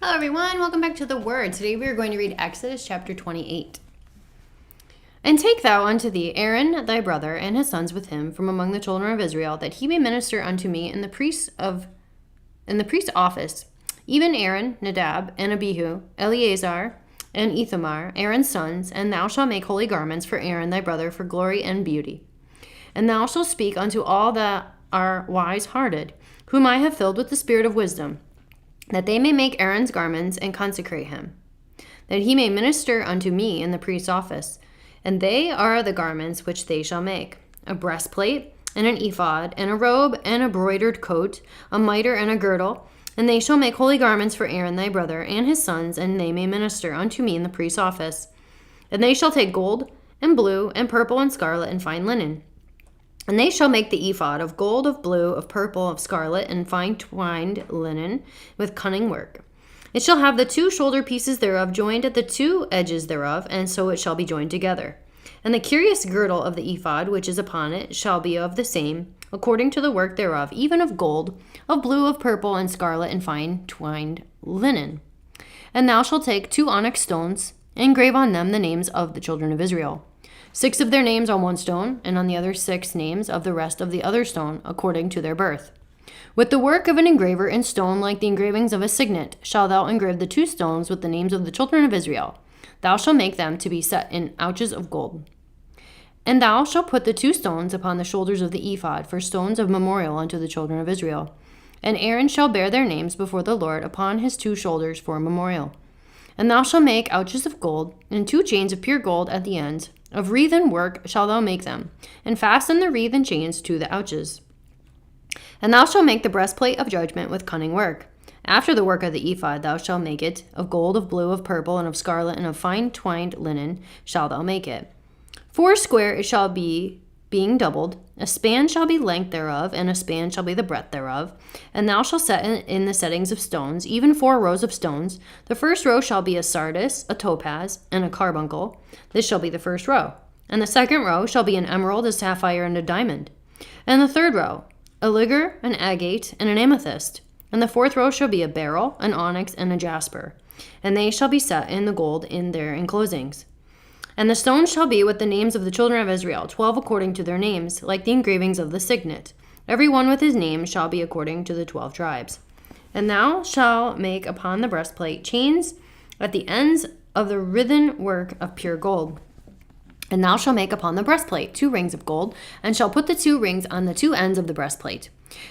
Hello everyone, welcome back to the Word. Today we are going to read Exodus chapter 28. And take thou unto thee Aaron thy brother and his sons with him from among the children of Israel, that he may minister unto me in the priest's office, even Aaron, Nadab, and Abihu, Eleazar, and Ithamar, Aaron's sons, and thou shalt make holy garments for Aaron thy brother for glory and beauty. And thou shalt speak unto all that are wise-hearted, whom I have filled with the spirit of wisdom, that they may make Aaron's garments and consecrate him, that he may minister unto me in the priest's office. And they are the garments which they shall make: a breastplate, and an ephod, and a robe, and a broidered coat, a mitre, and a girdle. And they shall make holy garments for Aaron thy brother and his sons, and they may minister unto me in the priest's office. And they shall take gold, and blue, and purple, and scarlet, and fine linen. And they shall make the ephod of gold, of blue, of purple, of scarlet, and fine twined linen, with cunning work. It shall have the two shoulder pieces thereof joined at the two edges thereof, and so it shall be joined together. And the curious girdle of the ephod which is upon it shall be of the same, according to the work thereof, even of gold, of blue, of purple, and scarlet, and fine twined linen. And thou shalt take 2 onyx stones, and engrave on them the names of the children of Israel, 6 of their names on one stone, and on the other 6 names of the rest of the other stone, according to their birth. With the work of an engraver in stone, like the engravings of a signet, shalt thou engrave the 2 stones with the names of the children of Israel. Thou shalt make them to be set in ouches of gold. And thou shalt put the 2 stones upon the shoulders of the ephod for stones of memorial unto the children of Israel. And Aaron shall bear their names before the Lord upon his 2 shoulders for a memorial. And thou shalt make ouches of gold, and 2 chains of pure gold at the ends. Of wreathen work shalt thou make them, and fasten the wreath and chains to the ouches. And thou shalt make the breastplate of judgment with cunning work. After the work of the ephod thou shalt make it, of gold, of blue, of purple, and of scarlet, and of fine twined linen shalt thou make it. 4 square it shall be, being doubled. A span shall be length thereof, and a span shall be the breadth thereof. And thou shalt set in the settings of stones, even 4 rows of stones. The first row shall be a sardius, a topaz, and a carbuncle. This shall be the first row. And the second row shall be an emerald, a sapphire, and a diamond. And the third row, a ligure, an agate, and an amethyst. And the fourth row shall be a beryl, an onyx, and a jasper. And they shall be set in the gold in their enclosings. And the stones shall be with the names of the children of Israel, 12 according to their names, like the engravings of the signet. Every one with his name shall be according to the 12 tribes. And thou shalt make upon the breastplate chains at the ends of the writhen work of pure gold. And thou shalt make upon the breastplate 2 rings of gold, and shalt put the 2 rings on the 2 ends of the breastplate.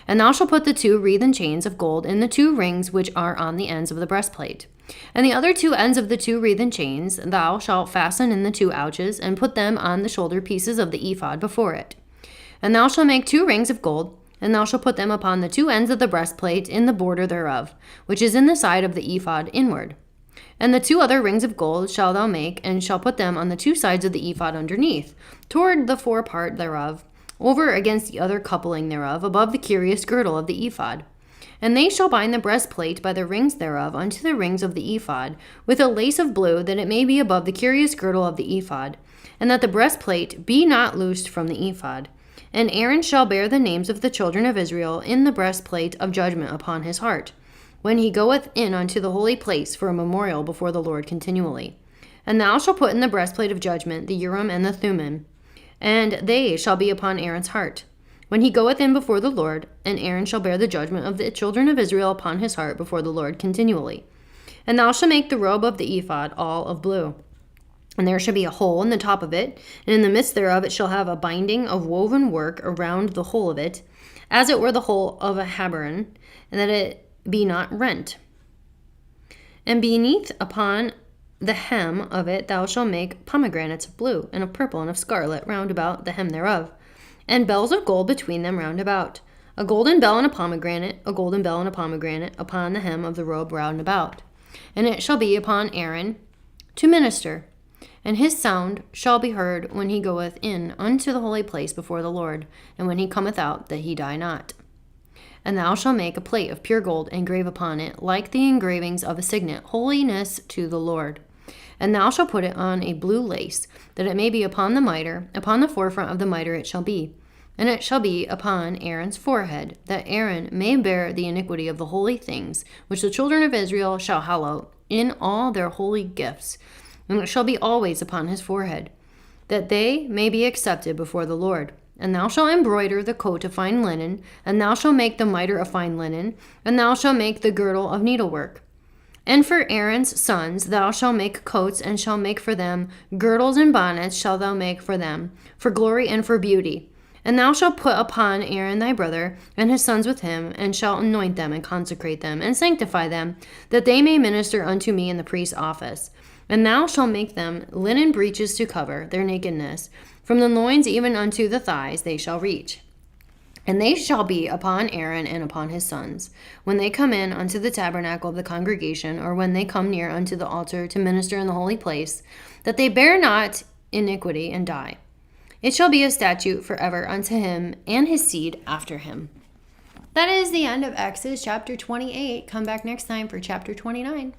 And thou shalt put the 2 wreathen chains of gold in the 2 rings which are on the ends of the breastplate. And the other 2 ends of the 2 wreathen chains thou shalt fasten in the 2 ouches, and put them on the shoulder pieces of the ephod before it. And thou shalt make 2 rings of gold, and thou shalt put them upon the 2 ends of the breastplate in the border thereof, which is in the side of the ephod inward. And the 2 other rings of gold shalt thou make, and shalt put them on the 2 sides of the ephod underneath, toward the forepart thereof, over against the other coupling thereof, above the curious girdle of the ephod. And they shall bind the breastplate by the rings thereof unto the rings of the ephod, with a lace of blue, that it may be above the curious girdle of the ephod, and that the breastplate be not loosed from the ephod. And Aaron shall bear the names of the children of Israel in the breastplate of judgment upon his heart, when he goeth in unto the holy place for a memorial before the Lord continually. And thou shalt put in the breastplate of judgment the Urim and the Thummim, and they shall be upon Aaron's heart, when he goeth in before the Lord, and Aaron shall bear the judgment of the children of Israel upon his heart before the Lord continually. And thou shalt make the robe of the ephod all of blue. And there shall be a hole in the top of it, and in the midst thereof it shall have a binding of woven work around the whole of it, as it were the hole of a habergeon, and that it be not rent. And beneath upon the hem of it thou shalt make pomegranates of blue, and of purple, and of scarlet round about the hem thereof, and bells of gold between them round about, a golden bell and a pomegranate, a golden bell and a pomegranate upon the hem of the robe round about. And it shall be upon Aaron to minister, and his sound shall be heard when he goeth in unto the holy place before the Lord, and when he cometh out, that he die not. And thou shalt make a plate of pure gold, and engrave upon it, like the engravings of a signet, holiness to the Lord. And thou shalt put it on a blue lace, that it may be upon the mitre, upon the forefront of the mitre it shall be. and it shall be upon Aaron's forehead, that Aaron may bear the iniquity of the holy things, which the children of Israel shall hallow in all their holy gifts. And it shall be always upon his forehead, that they may be accepted before the Lord. And thou shalt embroider the coat of fine linen, and thou shalt make the mitre of fine linen, and thou shalt make the girdle of needlework. And for Aaron's sons thou shalt make coats, and shalt make for them girdles and bonnets shalt thou make for them, for glory and for beauty. And thou shalt put upon Aaron thy brother, and his sons with him, and shalt anoint them, and consecrate them, and sanctify them, that they may minister unto me in the priest's office. And thou shalt make them linen breeches to cover their nakedness. From the loins even unto the thighs they shall reach. And they shall be upon Aaron and upon his sons, when they come in unto the tabernacle of the congregation, or when they come near unto the altar to minister in the holy place, that they bear not iniquity and die. It shall be a statute forever unto him and his seed after him. That is the end of Exodus chapter 28. Come back next time for chapter 29.